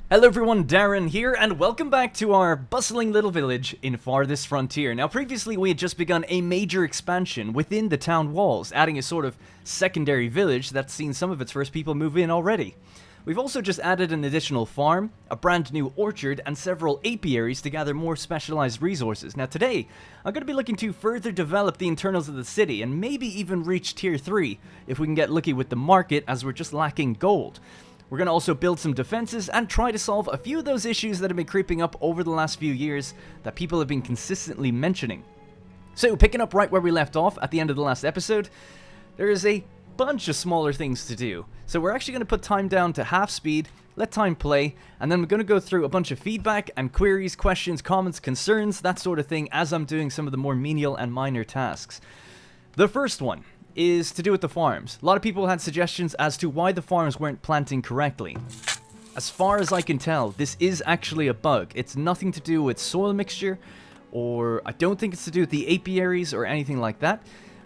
Hello everyone, Darren here, and welcome back to our bustling little village in Farthest Frontier. Now previously we had just begun a major expansion within the town walls, adding a sort of secondary village that's seen some of its first people move in already. We've also just added an additional farm, a brand new orchard, and several apiaries to gather more specialized resources. Now today, I'm going to be looking to further develop the internals of the city, and maybe even reach tier 3 if we can get lucky with the market, as we're just lacking gold. We're going to also build some defenses and try to solve a few of those issues that have been creeping up over the last few years that people have been consistently mentioning. So, picking up right where we left off at the end of the last episode, there is a bunch of smaller things to do. So we're actually going to put time down to half speed, let time play, and then we're going to go through a bunch of feedback and queries, questions, comments, concerns, that sort of thing, as I'm doing some of the more menial and minor tasks. The first one is to do with the farms. A lot of people had suggestions as to why the farms weren't planting correctly. As far as I can tell, this is actually a bug. It's nothing to do with soil mixture, or I don't think it's to do with the apiaries or anything like that.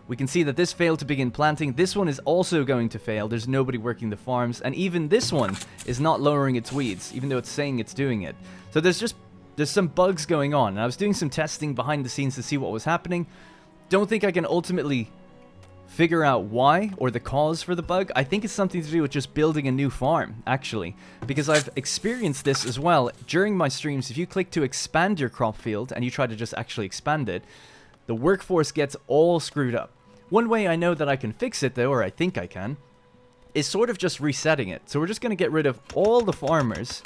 We can see that this failed to begin planting. This one is also going to fail. There's nobody working the farms, and even this one is not lowering its weeds, even though it's saying it's doing it. So there's some bugs going on, and I was doing some testing behind the scenes to see what was happening. Don't think I can ultimately figure out why or the cause for the bug. I think it's something to do with just building a new farm, actually, because I've experienced this as well during my streams. If you click to expand your crop field and you try to just actually expand it, the workforce gets all screwed up. One way I know that I can fix it, though, or I think I can, is sort of just resetting it. So we're just going to get rid of all the farmers,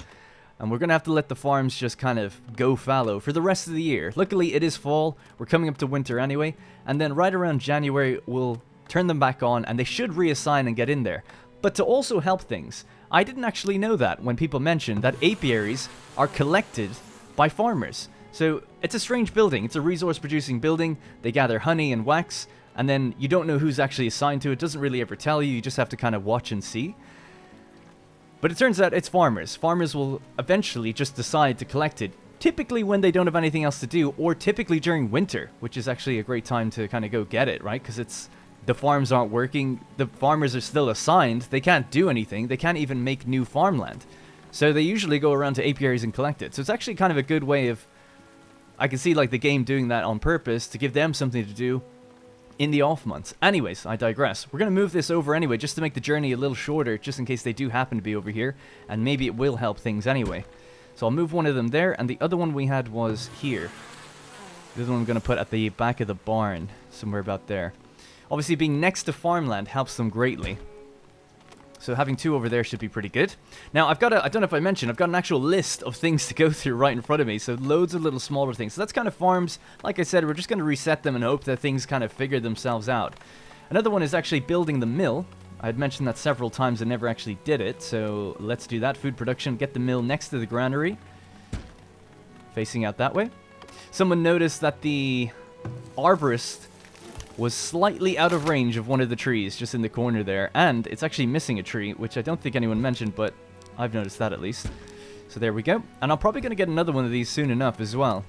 and we're going to have to let the farms just kind of go fallow for the rest of the year. Luckily, it is fall. We're coming up to winter anyway, and then right around January, we'll turn them back on, and they should reassign and get in there. But to also help things, I didn't actually know that when people mentioned that apiaries are collected by farmers. So it's a strange building. It's a resource-producing building. They gather honey and wax, and then you don't know who's actually assigned to it. It doesn't really ever tell you. You just have to kind of watch and see. But it turns out it's farmers. Farmers will eventually just decide to collect it, typically when they don't have anything else to do, or typically during winter, which is actually a great time to kind of go get it, right? Because the farms aren't working, the farmers are still assigned, they can't do anything, they can't even make new farmland. So they usually go around to apiaries and collect it. So it's actually kind of a good way of, I can see like the game doing that on purpose to give them something to do in the off months. Anyways, I digress. We're going to move this over anyway, just to make the journey a little shorter, just in case they do happen to be over here, and maybe it will help things anyway. So I'll move one of them there, and the other one we had was here. The other one I'm going to put at the back of the barn, somewhere about there. Obviously, being next to farmland helps them greatly. So having two over there should be pretty good. Now, I don't know if I mentioned, I've got an actual list of things to go through right in front of me. So loads of little smaller things. So that's kind of farms. Like I said, we're just going to reset them and hope that things kind of figure themselves out. Another one is actually building the mill. I had mentioned that several times and never actually did it. So let's do that. Food production. Get the mill next to the granary. Facing out that way. Someone noticed that the arborist was slightly out of range of one of the trees just in the corner there, and it's actually missing a tree, which I don't think anyone mentioned, but I've noticed that at least. So there we go, and I'm probably going to get another one of these soon enough as well.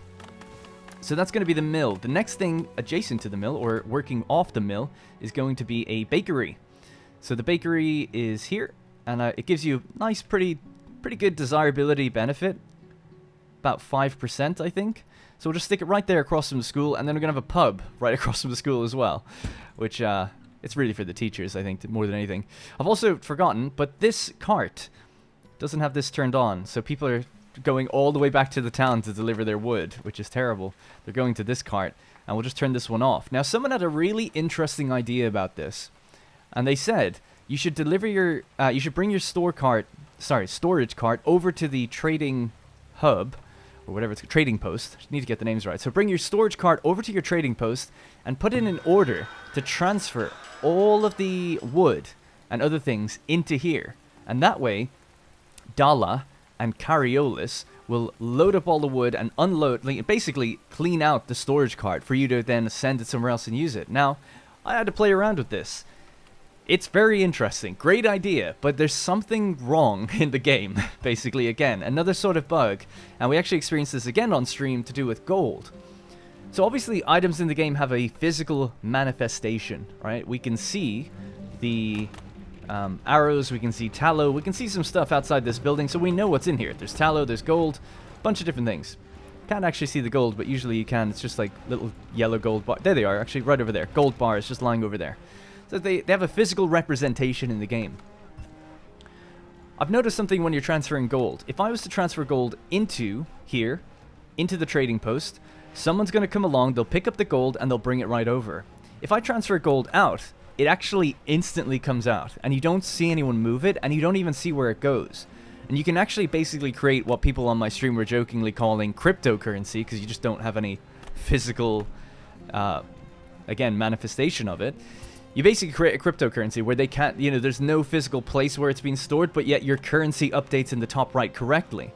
So that's going to be the mill. The next thing adjacent to the mill, or working off the mill, is going to be a bakery. So the bakery is here, and it gives you nice, pretty good desirability benefit, about 5%, I think. So we'll just stick it right there across from the school, and then we're going to have a pub right across from the school as well, which it's really for the teachers, I think, more than anything. I've also forgotten, but this cart doesn't have this turned on, so people are going all the way back to the town to deliver their wood, which is terrible. They're going to this cart, and we'll just turn this one off. Now, someone had a really interesting idea about this, and they said you should deliver you should bring your storage cart over to the trading hub, or whatever it's, trading post. I need to get the names right. So bring your storage cart over to your trading post and put in an order to transfer all of the wood and other things into here. And that way, Dala and Cariolis will load up all the wood and unload, basically clean out the storage cart for you to then send it somewhere else and use it. Now, I had to play around with this. It's very interesting. Great idea, but there's something wrong in the game, basically, again. Another sort of bug, and we actually experienced this again on stream to do with gold. So obviously, items in the game have a physical manifestation, right? We can see the arrows, we can see tallow, we can see some stuff outside this building, so we know what's in here. There's tallow, there's gold, a bunch of different things. Can't actually see the gold, but usually you can. It's just like little yellow gold bar. There they are, actually, right over there. Gold bars just lying over there. So they have a physical representation in the game. I've noticed something when you're transferring gold. If I was to transfer gold into here, into the trading post, someone's going to come along, they'll pick up the gold, and they'll bring it right over. If I transfer gold out, it actually instantly comes out, and you don't see anyone move it, and you don't even see where it goes. And you can actually basically create what people on my stream were jokingly calling cryptocurrency, because you just don't have any physical, again, manifestation of it. You basically create a cryptocurrency where they can't, you know, there's no physical place where it's being stored, but yet your currency updates in the top right correctly.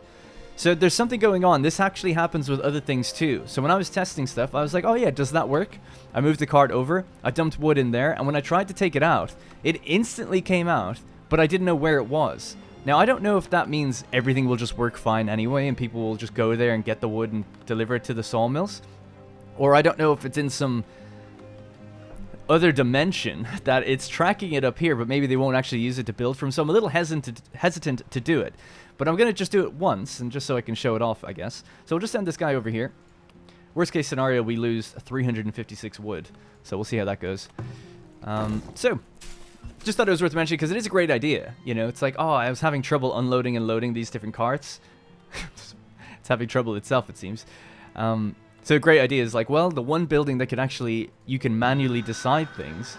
So there's something going on. This actually happens with other things too. So when I was testing stuff, I was like, oh yeah, does that work? I moved the cart over, I dumped wood in there, and when I tried to take it out, it instantly came out, but I didn't know where it was. Now, I don't know if that means everything will just work fine anyway, and people will just go there and get the wood and deliver it to the sawmills. Or I don't know if it's in some other dimension that it's tracking it up here, but maybe they won't actually use it to build from, so I'm a little hesitant to do it. But I'm going to just do it once, and just so I can show it off, I guess. So we'll just send this guy over here. Worst case scenario, we lose 356 wood. So we'll see how that goes. So, just thought it was worth mentioning, because it is a great idea. You know, it's like, oh, I was having trouble unloading and loading these different carts. It's having trouble itself, it seems. So a great idea is like, well, the one building that can actually, you can manually decide things,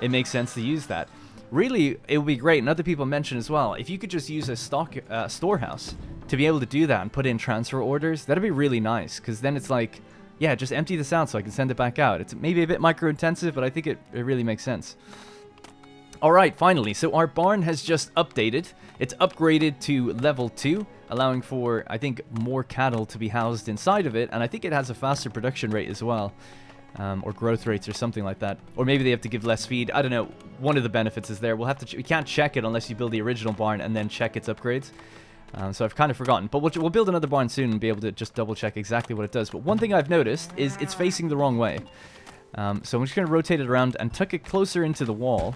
it makes sense to use that. Really, it would be great, and other people mentioned as well, if you could just use a storehouse to be able to do that and put in transfer orders, that'd be really nice, because then it's like, yeah, just empty this out so I can send it back out. It's maybe a bit micro-intensive, but I think it really makes sense. Alright, finally, so our barn has just updated. It's upgraded to level 2, allowing for, I think, more cattle to be housed inside of it, and I think it has a faster production rate as well. Or growth rates or something like that. Or maybe they have to give less feed. I don't know. One of the benefits is there. We'll have to. We can't check it unless you build the original barn and then check its upgrades. So I've kind of forgotten. But we'll build another barn soon and be able to just double check exactly what it does. But one thing I've noticed is it's facing the wrong way. So I'm just going to rotate it around and tuck it closer into the wall.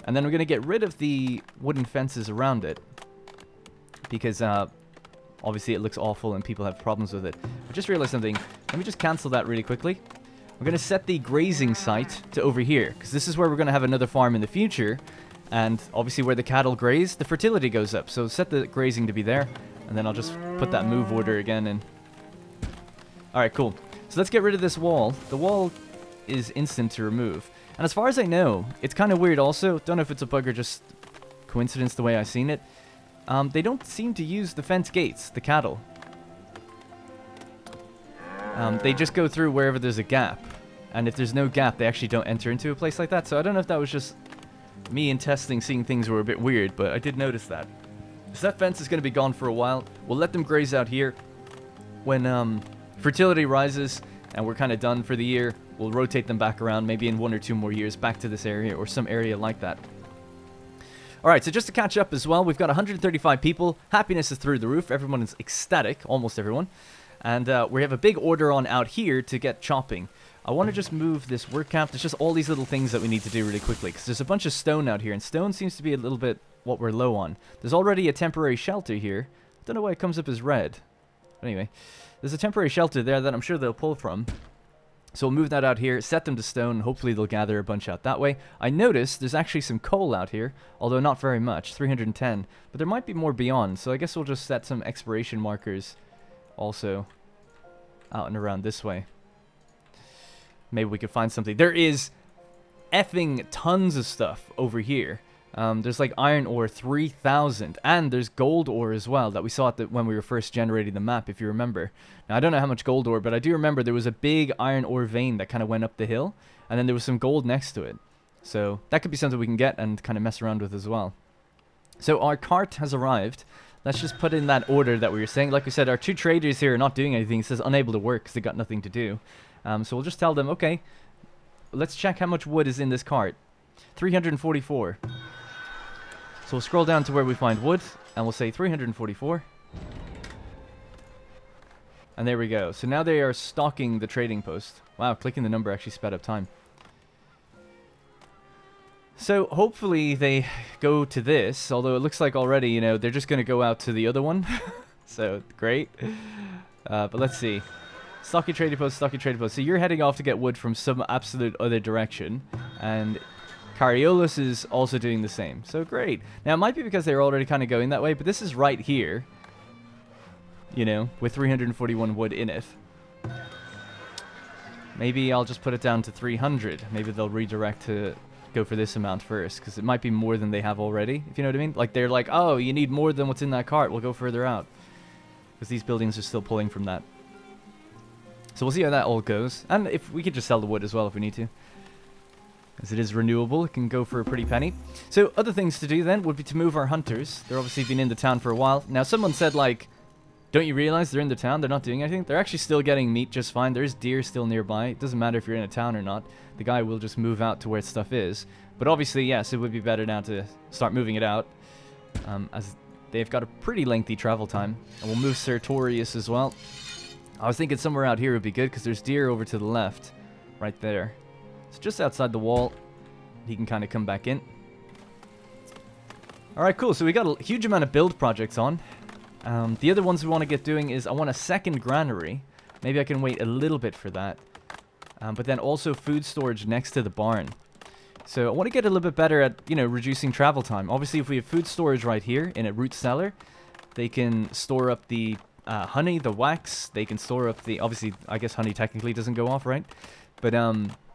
And then we're going to get rid of the wooden fences around it. Because obviously it looks awful and people have problems with it. I just realized something. Let me just cancel that really quickly. We're going to set the grazing site to over here, because this is where we're going to have another farm in the future, and obviously where the cattle graze, the fertility goes up, so set the grazing to be there, and then I'll just put that move order again in. Alright, cool. So let's get rid of this wall. The wall is instant to remove, and as far as I know, it's kind of weird also, don't know if it's a bug or just coincidence the way I've seen it, they don't seem to use the fence gates, the cattle. They just go through wherever there's a gap. And if there's no gap, they actually don't enter into a place like that. So I don't know if that was just me in testing, seeing things were a bit weird, but I did notice that. So that fence is going to be gone for a while. We'll let them graze out here. When fertility rises and we're kind of done for the year, we'll rotate them back around, maybe in 1 or 2 more years, back to this area or some area like that. Alright, so just to catch up as well, we've got 135 people. Happiness is through the roof. Everyone is ecstatic, almost everyone. And we have a big order on out here to get chopping. I want to just move this work camp. There's just all these little things that we need to do really quickly, because there's a bunch of stone out here, and stone seems to be a little bit what we're low on. There's already a temporary shelter here. I don't know why it comes up as red. But anyway, there's a temporary shelter there that I'm sure they'll pull from. So we'll move that out here, set them to stone, and hopefully they'll gather a bunch out that way. I noticed there's actually some coal out here, although not very much, 310. But there might be more beyond, so I guess we'll just set some exploration markers also out and around this way. Maybe we could find something. There is effing tons of stuff over here. There's like iron ore 3,000, and there's gold ore as well that we saw when we were first generating the map, if you remember. Now, I don't know how much gold ore, but I do remember there was a big iron ore vein that kind of went up the hill, and then there was some gold next to it. So that could be something we can get and kind of mess around with as well. So our cart has arrived. Let's just put in that order that we were saying. Like we said, our 2 traders here are not doing anything. It says unable to work because they got nothing to do. So we'll just tell them, okay, let's check how much wood is in this cart. 344. So we'll scroll down to where we find wood, and we'll say 344. And there we go. So now they are stocking the trading post. Wow, clicking the number actually sped up time. So hopefully they go to this, although it looks like already, you know, they're just going to go out to the other one. So, great. But let's see. Stocky trading post, stocky trading post. So you're heading off to get wood from some absolute other direction. And Cariolus is also doing the same. So great. Now, it might be because they're already kind of going that way, but this is right here. You know, with 341 wood in it. Maybe I'll just put it down to 300. Maybe they'll redirect to go for this amount first, because it might be more than they have already, if you know what I mean. Like, they're like, oh, you need more than what's in that cart. We'll go further out. Because these buildings are still pulling from that. So we'll see how that all goes. And if we could just sell the wood as well if we need to. As it is renewable, it can go for a pretty penny. So other things to do then would be to move our hunters. They're obviously been in the town for a while. Now someone said like, don't you realize they're in the town? They're not doing anything. They're actually still getting meat just fine. There's deer still nearby. It doesn't matter if you're in a town or not. The guy will just move out to where stuff is. But obviously, yes, it would be better now to start moving it out. As they've got a pretty lengthy travel time. And we'll move Sertorius as well. I was thinking somewhere out here would be good because there's deer over to the left. Right there. It's just outside the wall. He can kind of come back in. Alright, cool. So we got a huge amount of build projects on. The other ones we want to get doing is I want a second granary. Maybe I can wait a little bit for that. But then also food storage next to the barn. So I want to get a little bit better at, you know, reducing travel time. Obviously, if we have food storage right here in a root cellar, they can store up the honey, the wax. They can store up the... Obviously, I guess honey technically doesn't go off, right? But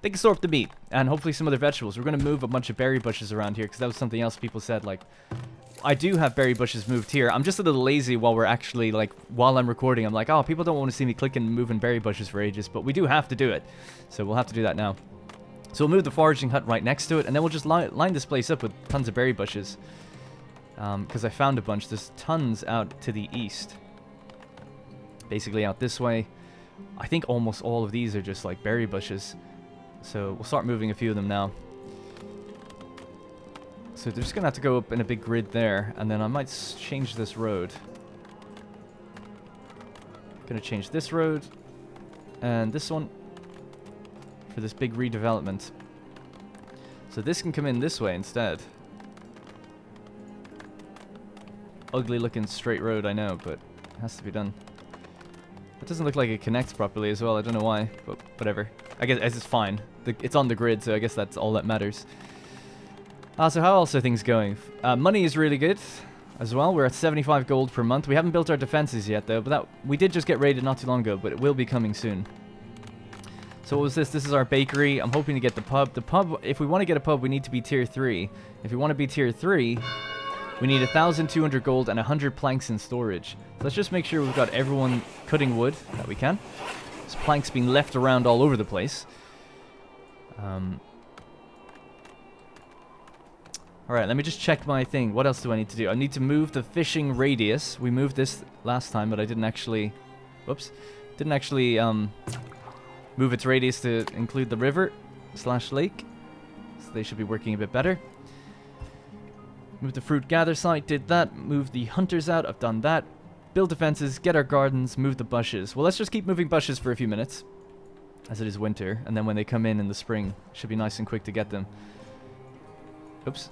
they can store up the meat and hopefully some other vegetables. We're going to move a bunch of berry bushes around here because that was something else people said, like... I do have berry bushes moved here. I'm just a little lazy while we're actually, like, while I'm recording. I'm like, oh, people don't want to see me clicking and moving berry bushes for ages, but we do have to do it. So we'll have to do that now. So we'll move the foraging hut right next to it, and then we'll just line this place up with tons of berry bushes. Because I found a bunch. There's tons out to the east. Basically out this way. I think almost all of these are just, like, berry bushes. So we'll start moving a few of them now. So they're just going to have to go up in a big grid there, and then I might change this road. Going to change this road, and this one, for this big redevelopment. So this can come in this way instead. Ugly looking straight road, I know, but it has to be done. It doesn't look like it connects properly as well, I don't know why, but whatever. I guess it's fine. It's on the grid, so I guess that's all that matters. So how else are things going? Money is really good as well. We're at 75 gold per month. We haven't built our defenses yet, though, but we did just get raided not too long ago, but it will be coming soon. So what was this? This is our bakery. I'm hoping to get the pub. The pub, if we want to get a pub, we need to be tier 3. If we want to be tier 3, we need 1,200 gold and 100 planks in storage. So let's just make sure we've got everyone cutting wood that we can. There's planks being left around all over the place. Alright, let me just check my thing. What else do I need to do? I need to move the fishing radius. We moved this last time, but I didn't actually... Whoops. Didn't actually move its radius to include the river / lake. So they should be working a bit better. Move the fruit gather site. Did that. Move the hunters out. I've done that. Build defenses. Get our gardens. Move the bushes. Well, let's just keep moving bushes for a few minutes. As it is winter. And then when they come in the spring, it should be nice and quick to get them. Oops.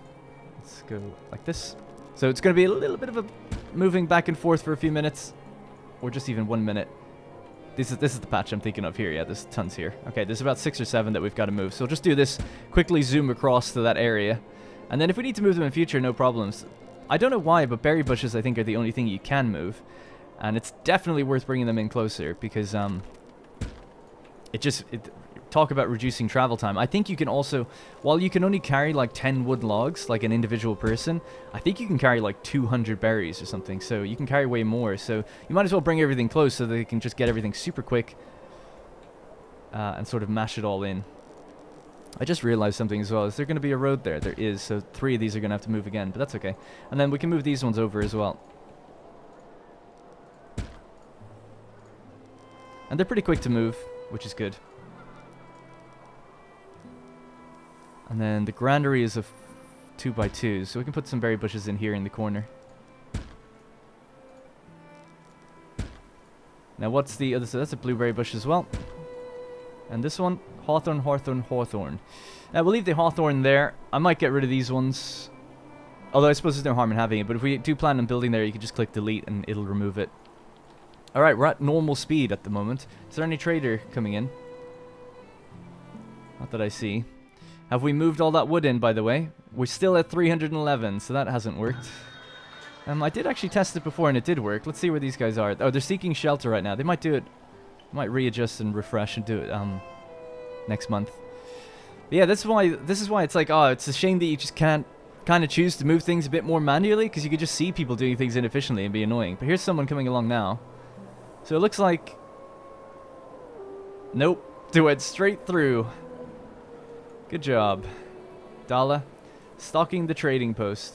Let's go like this. So it's going to be a little bit of a moving back and forth for a few minutes. Or just even 1 minute. This is the patch I'm thinking of here. Yeah, there's tons here. Okay, there's about 6 or 7 that we've got to move. So we'll just do this. Quickly zoom across to that area. And then if we need to move them in future, no problems. I don't know why, but berry bushes I think are the only thing you can move. And it's definitely worth bringing them in closer. Because talk about reducing travel time. I think you can also, while you can only carry like 10 wood logs, like an individual person, I think you can carry like 200 berries or something, so you can carry way more, so you might as well bring everything close so that you can just get everything super quick and sort of mash it all in. I just realized something as well. Is there going to be a road there? There is, so 3 of these are going to have to move again, but that's okay. And then we can move these ones over as well. And they're pretty quick to move, which is good. And then the granary is a 2x2, so we can put some berry bushes in here in the corner. Now what's the other side? That's a blueberry bush as well. And this one, hawthorn, hawthorn, hawthorn. We'll leave the hawthorn there. I might get rid of these ones. Although I suppose there's no harm in having it. But if we do plan on building there, you can just click delete and it'll remove it. Alright, we're at normal speed at the moment. Is there any trader coming in? Not that I see. Have we moved all that wood in, by the way? We're still at 311, so that hasn't worked. I did actually test it before and it did work. Let's see where these guys are. Oh, they're seeking shelter right now. They might do it. Might readjust and refresh and do it next month. But yeah, this is why it's like, oh, it's a shame that you just can't kind of choose to move things a bit more manually, because you could just see people doing things inefficiently and be annoying. But here's someone coming along now. So it looks like... Nope. They went straight through. Good job. Dala. Stalking the trading post.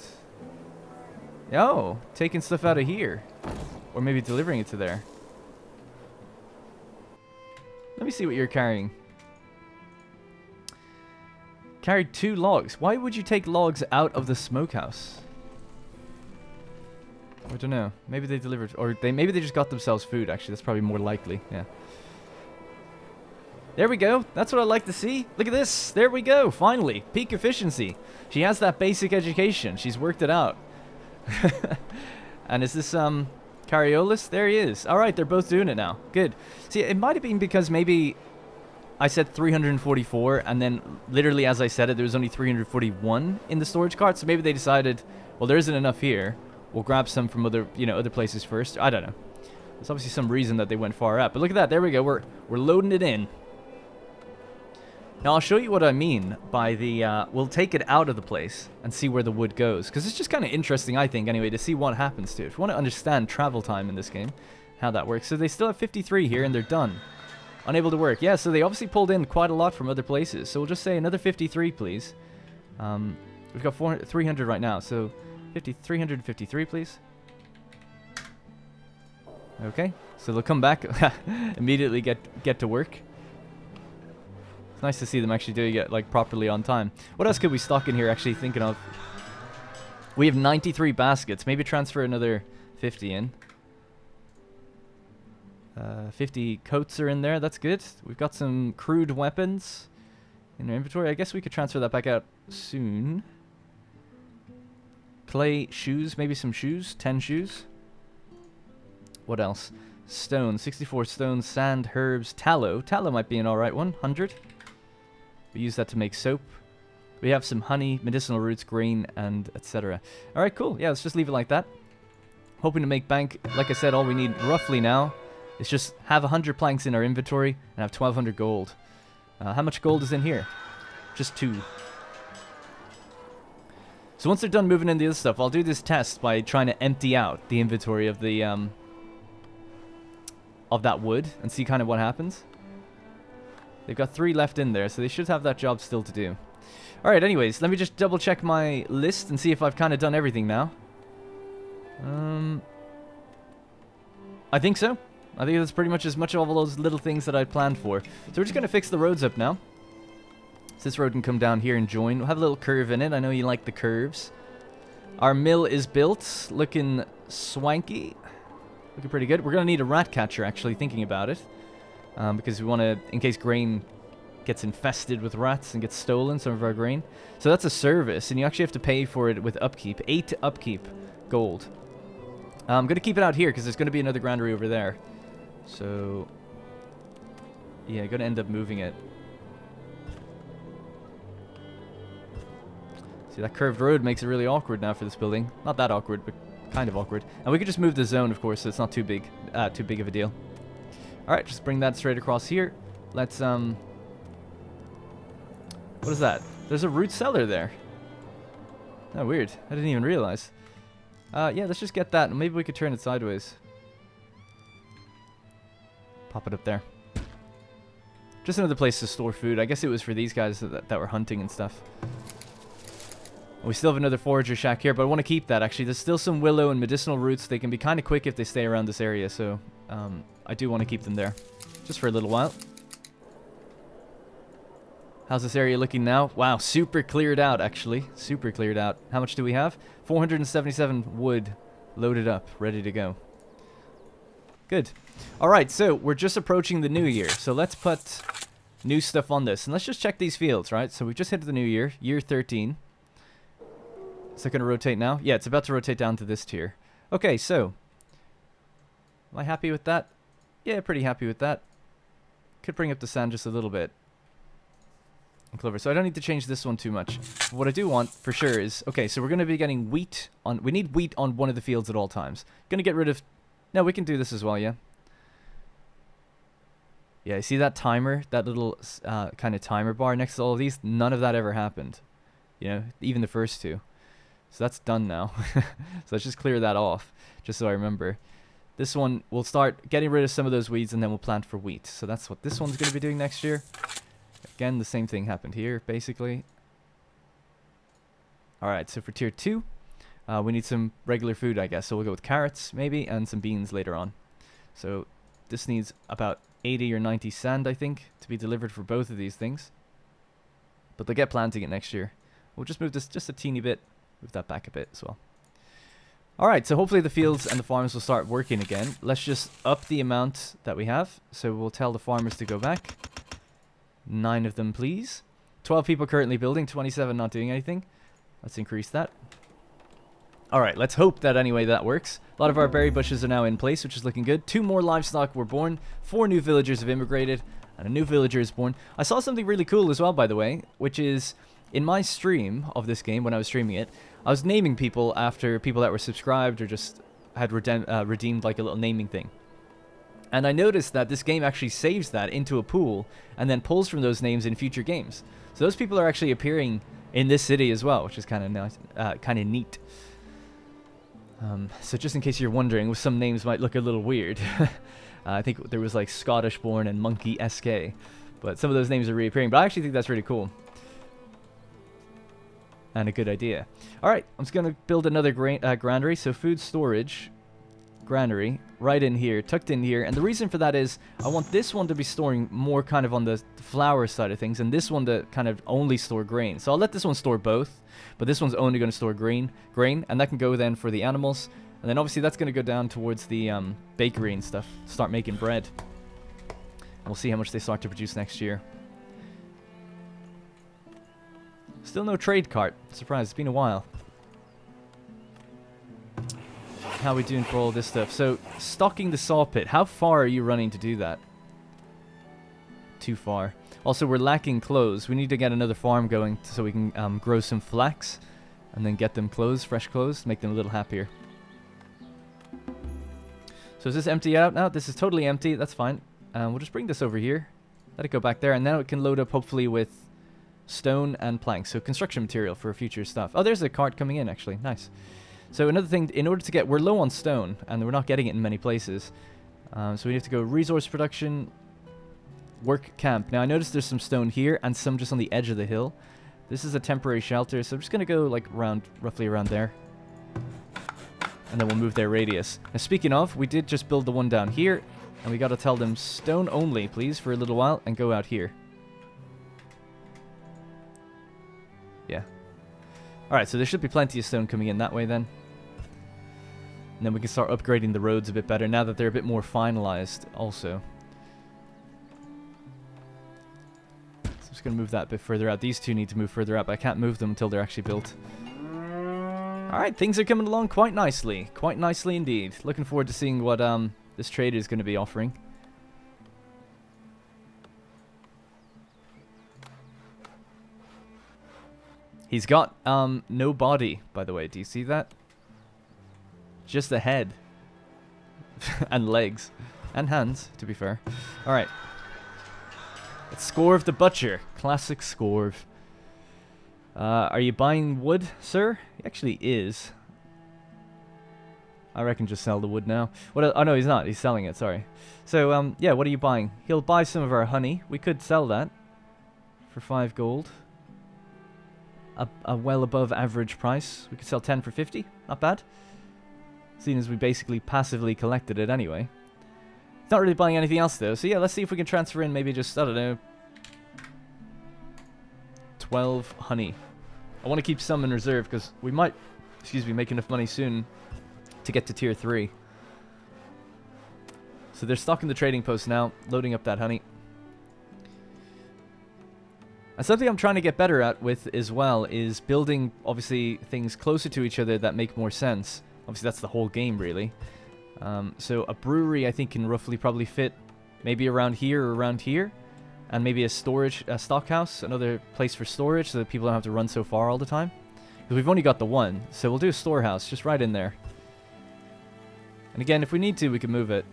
Oh, taking stuff out of here. Or maybe delivering it to there. Let me see what you're carrying. Carried 2 logs. Why would you take logs out of the smokehouse? I don't know. Maybe they delivered, or maybe they just got themselves food. Actually, that's probably more likely. Yeah. There we go. That's what I like to see. Look at this. There we go. Finally, peak efficiency. She has that basic education. She's worked it out. And is this Cariolis? There he is. All right, they're both doing it now. Good. See, it might have been because maybe I said 344, and then literally as I said it, there was only 341 in the storage cart. So maybe they decided, well, there isn't enough here. We'll grab some from other, other places first. I don't know. There's obviously some reason that they went far out. But look at that. There we go. We're loading it in. Now, I'll show you what I mean by the, we'll take it out of the place and see where the wood goes. Because it's just kind of interesting, I think, anyway, to see what happens to it. If you want to understand travel time in this game, how that works. So they still have 53 here, and they're done. Unable to work. Yeah, so they obviously pulled in quite a lot from other places. So we'll just say another 53, please. We've got 300 right now, so 353, please. Okay, so they'll come back, immediately get to work. It's nice to see them actually doing it like properly on time. What else could we stock in here? Actually thinking of, we have 93 baskets. Maybe transfer another 50 in. 50 coats are in there. That's good. We've got some crude weapons in our inventory. I guess we could transfer that back out soon. Clay shoes, maybe some shoes. 10 shoes. What else? Stone, 64 stones, sand, herbs, tallow. Tallow might be an alright one. 100. We use that to make soap. We have some honey, medicinal roots, grain, and etc. Alright, cool. Yeah, let's just leave it like that. Hoping to make bank. Like I said, all we need roughly now is just have 100 planks in our inventory and have 1200 gold. How much gold is in here? Just 2. So once they're done moving in the other stuff, I'll do this test by trying to empty out the inventory of the of that wood and see kind of what happens. They've got 3 left in there, so they should have that job still to do. Alright, anyways, let me just double check my list and see if I've kind of done everything now. I think so. I think that's pretty much as much of all those little things that I'd planned for. So we're just going to fix the roads up now. So this road can come down here and join. We'll have a little curve in it. I know you like the curves. Our mill is built. Looking swanky. Looking pretty good. We're going to need a rat catcher, actually, thinking about it. Because we want to, in case grain gets infested with rats and gets stolen, some of our grain. So that's a service, and you actually have to pay for it with upkeep. 8 upkeep gold. I'm going to keep it out here, because there's going to be another granary over there. So, yeah, I'm going to end up moving it. See, that curved road makes it really awkward now for this building. Not that awkward, but kind of awkward. And we could just move the zone, of course, so it's not too big of a deal. Alright, just bring that straight across here. Let's, what is that? There's a root cellar there. Oh, weird. I didn't even realize. Yeah, let's just get that, and maybe we could turn it sideways. Pop it up there. Just another place to store food. I guess it was for these guys that were hunting and stuff. We still have another forager shack here, but I want to keep that, actually. There's still some willow and medicinal roots. They can be kind of quick if they stay around this area, so I do want to keep them there. Just for a little while. How's this area looking now? Wow, super cleared out, actually. Super cleared out. How much do we have? 477 wood loaded up, ready to go. Good. Alright, so we're just approaching the new year. So let's put new stuff on this. And let's just check these fields, right? So we've just hit the new year, year 13. Is that going to rotate now? Yeah, it's about to rotate down to this tier. Okay, so am I happy with that? Yeah, pretty happy with that. Could bring up the sand just a little bit. And clover. So I don't need to change this one too much. But what I do want for sure is, okay, so we're going to be getting wheat on, we need wheat on one of the fields at all times. Going to get rid of, no, we can do this as well, yeah. Yeah, you see that timer, that little kind of timer bar next to all of these? None of that ever happened. You know, even the first two. So that's done now. So let's just clear that off, just so I remember. This one, we'll start getting rid of some of those weeds, and then we'll plant for wheat. So that's what this one's going to be doing next year. Again, the same thing happened here, basically. Alright, so for tier 2, we need some regular food, I guess. So we'll go with carrots, maybe, and some beans later on. So this needs about 80 or 90 sand, I think, to be delivered for both of these things. But they'll get planting it next year. We'll just move this just a teeny bit. Move that back a bit as well. Alright, so hopefully the fields and the farms will start working again. Let's just up the amount that we have. So we'll tell the farmers to go back. 9 of them, please. 12 people currently building, 27 not doing anything. Let's increase that. Alright, let's hope that anyway that works. A lot of our berry bushes are now in place, which is looking good. 2 more livestock were born. 4 new villagers have immigrated. And a new villager is born. I saw something really cool as well, by the way, which is in my stream of this game, when I was streaming it, I was naming people after people that were subscribed or just had redeemed like a little naming thing. And I noticed that this game actually saves that into a pool and then pulls from those names in future games. So those people are actually appearing in this city as well, which is kind of nice, kind of neat. So just in case you're wondering, some names might look a little weird. I think there was like Scottish born and Monkey SK, but some of those names are reappearing. But I actually think that's really cool. And a good idea. Alright, I'm just going to build another granary. So food storage, granary, right in here, tucked in here. And the reason for that is I want this one to be storing more kind of on the flour side of things, and this one to kind of only store grain. So I'll let this one store both, but this one's only going to store grain, and that can go then for the animals. And then obviously that's going to go down towards the bakery and stuff, start making bread. And we'll see how much they start to produce next year. Still no trade cart. Surprise, it's been a while. How are we doing for all this stuff? So, stocking the saw pit. How far are you running to do that? Too far. Also, we're lacking clothes. We need to get another farm going so we can grow some flax and then get them clothes, fresh clothes, make them a little happier. So is this empty out now? This is totally empty. That's fine. We'll just bring this over here. Let it go back there, and now it can load up hopefully with stone and planks. So construction material for future stuff. Oh, there's a cart coming in actually. Nice. So another thing, in order to get, we're low on stone, and we're not getting it in many places. So we have to go resource production, work camp. Now I noticed there's some stone here and some just on the edge of the hill. This is a temporary shelter, so I'm just going to go like around, roughly around there. And then we'll move their radius. Now speaking of, we did just build the one down here, and we got to tell them stone only, please, for a little while, and go out here. Yeah. Alright, so there should be plenty of stone coming in that way then. And then we can start upgrading the roads a bit better now that they're a bit more finalized also. So I'm just going to move that a bit further out. These two need to move further out, but I can't move them until they're actually built. Alright, things are coming along quite nicely. Quite nicely indeed. Looking forward to seeing what this trader is going to be offering. He's got no body, by the way. Do you see that? Just a head. And legs. And hands, to be fair. Alright. It's Scorv the Butcher. Classic Scorv. Are you buying wood, sir? He actually is. I reckon just sell the wood now. What? Oh, no, he's not. He's selling it, sorry. So, yeah, what are you buying? He'll buy some of our honey. We could sell that for 5 gold. A well above average price. We could sell 10 for 50. Not bad. Seeing as we basically passively collected it anyway. He's not really buying anything else, though. So, yeah, let's see if we can transfer in maybe just, I don't know, 12 honey. I want to keep some in reserve because we might, make enough money soon to get to tier 3. So they're stocking the trading post now, loading up that honey. And something I'm trying to get better at with as well is building, obviously, things closer to each other that make more sense. Obviously, that's the whole game, really. So a brewery, I think, can roughly probably fit maybe around here or around here. And maybe a stockhouse, another place for storage so that people don't have to run so far all the time. Because we've only got the one, so we'll do a storehouse just right in there. And again, if we need to, we can move it.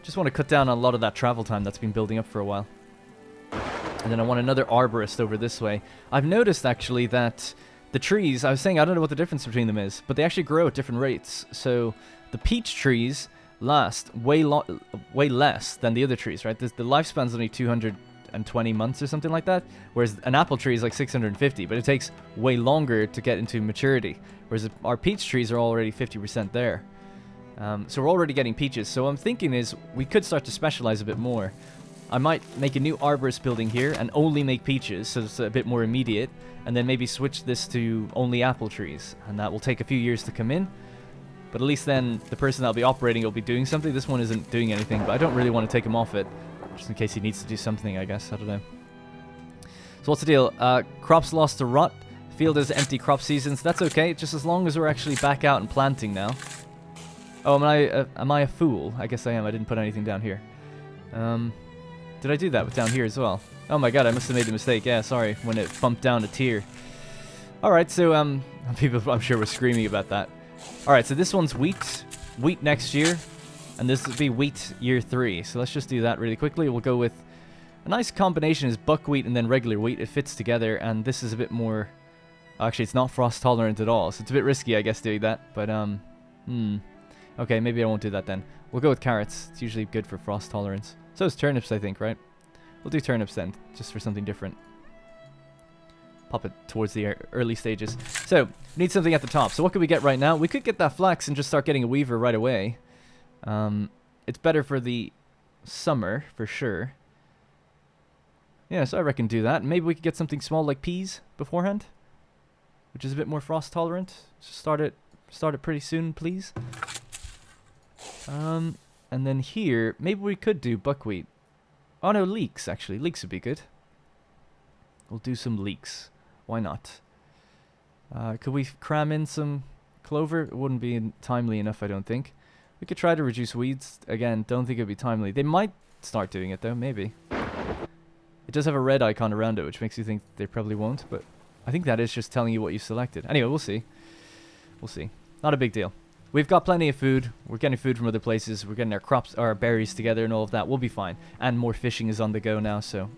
Just want to cut down on a lot of that travel time that's been building up for a while. And then I want another arborist over this way. I've noticed, actually, that the trees, I was saying I don't know what the difference between them is, but they actually grow at different rates. So the peach trees last way less than the other trees, right? The lifespan's only 220 months or something like that, whereas an apple tree is like 650, but it takes way longer to get into maturity, whereas our peach trees are already 50% there. So we're already getting peaches. So what I'm thinking is we could start to specialize a bit more. I might make a new arborist building here and only make peaches, so it's a bit more immediate, and then maybe switch this to only apple trees, and that will take a few years to come in. But at least then the person that'll be operating will be doing something. This one isn't doing anything, but I don't really want to take him off it, just in case he needs to do something, I guess. I don't know. So what's the deal? Crops lost to rot. Field has empty crop seasons. That's okay, just as long as we're actually back out and planting now. Oh, am I a fool? I guess I am. I didn't put anything down here. Did I do that with down here as well? Oh my god, I must have made the mistake. Yeah, sorry, when it bumped down a tier. Alright, so, people I'm sure were screaming about that. Alright, so this one's wheat. Wheat next year. And this will be wheat year 3. So let's just do that really quickly. We'll go with a nice combination is buckwheat and then regular wheat. It fits together, and this is a bit more... Actually, it's not frost tolerant at all, so it's a bit risky, I guess, doing that. But, okay, maybe I won't do that then. We'll go with carrots. It's usually good for frost tolerance. So is turnips, I think, right? We'll do turnips then, just for something different. Pop it towards the early stages. So, we need something at the top. So what could we get right now? We could get that flax and just start getting a weaver right away. It's better for the summer, for sure. Yeah, so I reckon do that. Maybe we could get something small like peas beforehand, which is a bit more frost tolerant. So start it pretty soon, please. And then here, maybe we could do buckwheat. Oh no, leeks, actually. Leeks would be good. We'll do some leeks. Why not? Could we cram in some clover? It wouldn't be timely enough, I don't think. We could try to reduce weeds. Again, don't think it would be timely. They might start doing it, though. Maybe. It does have a red icon around it, which makes you think they probably won't. But I think that is just telling you what you selected. Anyway, we'll see. We'll see. Not a big deal. We've got plenty of food. We're getting food from other places. We're getting our crops, our berries together and all of that. We'll be fine. And more fishing is on the go now, so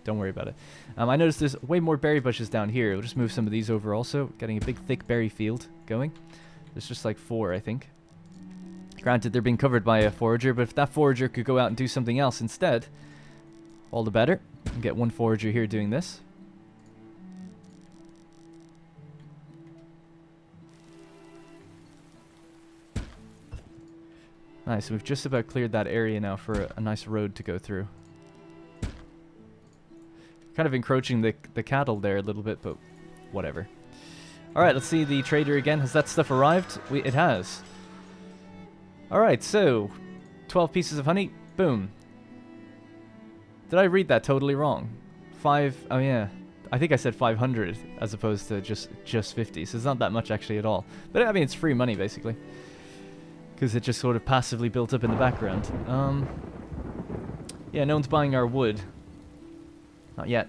don't worry about it. I noticed there's way more berry bushes down here. We'll just move some of these over also. Getting a big, thick berry field going. There's just like 4, I think. Granted, they're being covered by a forager, but if that forager could go out and do something else instead, all the better. And get one forager here doing this. Nice, we've just about cleared that area now for a nice road to go through. Kind of encroaching the cattle there a little bit, but whatever. Alright, let's see the trader again. Has that stuff arrived? It has. Alright, so 12 pieces of honey. Boom. Did I read that totally wrong? Oh yeah. I think I said 500 as opposed to just 50, so it's not that much actually at all. But I mean, it's free money basically. Because it just sort of passively built up in the background. Yeah, no one's buying our wood. Not yet.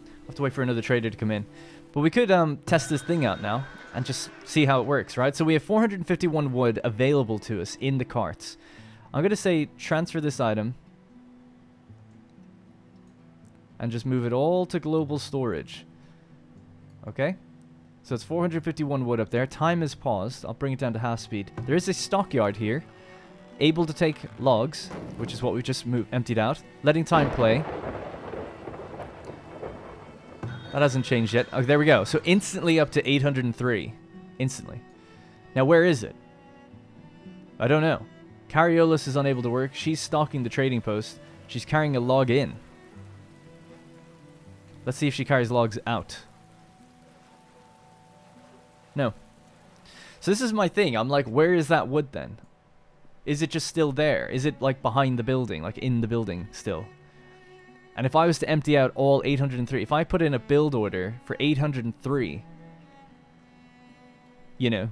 We'll have to wait for another trader to come in. But we could test this thing out now and just see how it works, right? So we have 451 wood available to us in the carts. I'm going to say transfer this item. And just move it all to global storage. Okay? So it's 451 wood up there. Time is paused. I'll bring it down to half speed. There is a stockyard here. Able to take logs, which is what we just emptied out. Letting time play. That hasn't changed yet. Oh, there we go. So instantly up to 803. Instantly. Now where is it? I don't know. Cariolis is unable to work. She's stocking the trading post. She's carrying a log in. Let's see if she carries logs out. No. So this is my thing. I'm like, where is that wood then? Is it just still there? Is it like behind the building, like in the building still? And if I was to empty out all 803, if I put in a build order for 803, you know,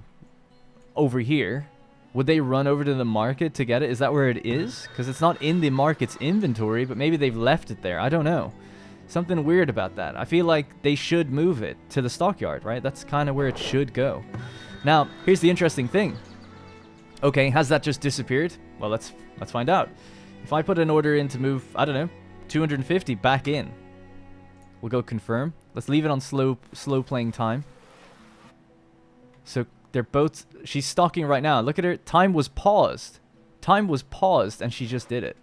over here, would they run over to the market to get it? Is that where it is? Because it's not in the market's inventory, but maybe they've left it there. I don't know. Something weird about that. I feel like they should move it to the stockyard, right? That's kind of where it should go. Now, here's the interesting thing. Okay, has that just disappeared? Well, let's find out. If I put an order in to move, I don't know, 250 back in. We'll go confirm. Let's leave it on slow playing time. So they're both, she's stocking right now. Look at her. Time was paused. Time was paused and she just did it.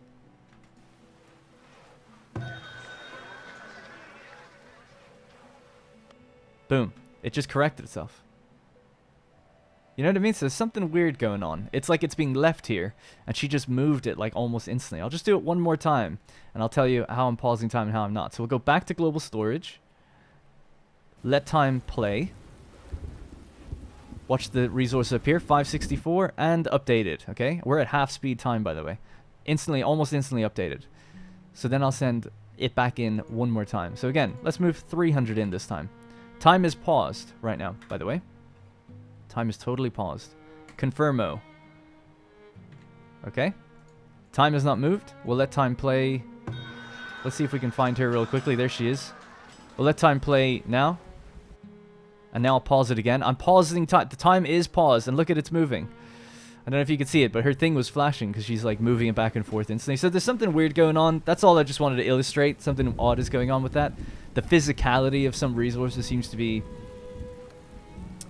Boom. It just corrected itself. You know what I mean? So there's something weird going on. It's like it's being left here, and she just moved it like almost instantly. I'll just do it one more time, and I'll tell you how I'm pausing time and how I'm not. So we'll go back to global storage. Let time play. Watch the resource appear, 564, and updated, okay? We're at half speed time, by the way. Instantly, almost instantly updated. So then I'll send it back in one more time. So again, let's move 300 in this time. Time is paused right now, by the way. Time is totally paused. Confirmo. Okay. Time has not moved. We'll let time play. Let's see if we can find her real quickly. There she is. We'll let time play now. And now I'll pause it again. I'm pausing time. The time is paused. And look at it's moving. I don't know if you can see it, but her thing was flashing because she's like moving it back and forth instantly. So there's something weird going on. That's all I just wanted to illustrate. Something odd is going on with that. The physicality of some resources seems to be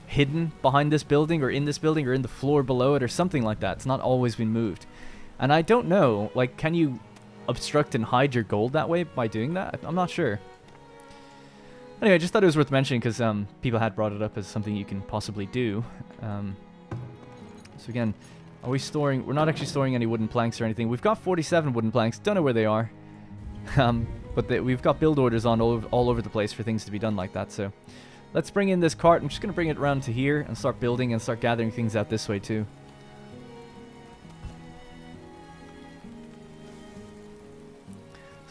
hidden behind this building or in this building or in the floor below it or something like that. It's not always been moved. And I don't know, like, can you obstruct and hide your gold that way by doing that? I'm not sure. Anyway, I just thought it was worth mentioning because people had brought it up as something you can possibly do. So again, are we storing... We're not actually storing any wooden planks or anything. We've got 47 wooden planks. Don't know where they are. But we've got build orders on all over the place for things to be done like that, so... Let's bring in this cart. I'm just going to bring it around to here and start building and start gathering things out this way too.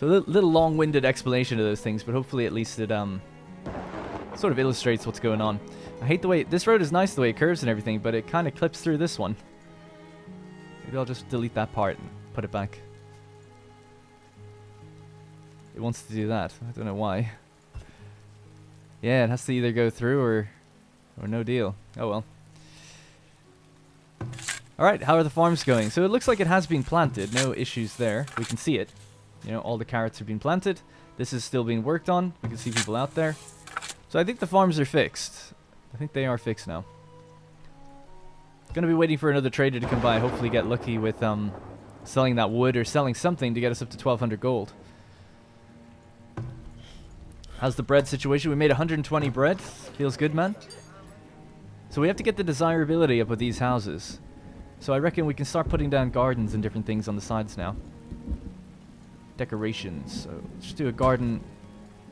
So a little long-winded explanation of those things, but hopefully at least it sort of illustrates what's going on. I hate the way... This road is nice the way it curves and everything, but it kind of clips through this one. Maybe I'll just delete that part and put it back. It wants to do that. I don't know why. Yeah, it has to either go through or no deal. Oh well. Alright, how are the farms going? So it looks like it has been planted. No issues there. We can see it. You know, all the carrots have been planted. This is still being worked on. We can see people out there. So I think the farms are fixed. I think they are fixed now. Gonna be waiting for another trader to come by. Hopefully get lucky with selling that wood or selling something to get us up to 1200 gold. How's the bread situation? We made 120 bread. Feels good, man. So we have to get the desirability up with these houses. So I reckon we can start putting down gardens and different things on the sides now. Decorations. So let's just do a garden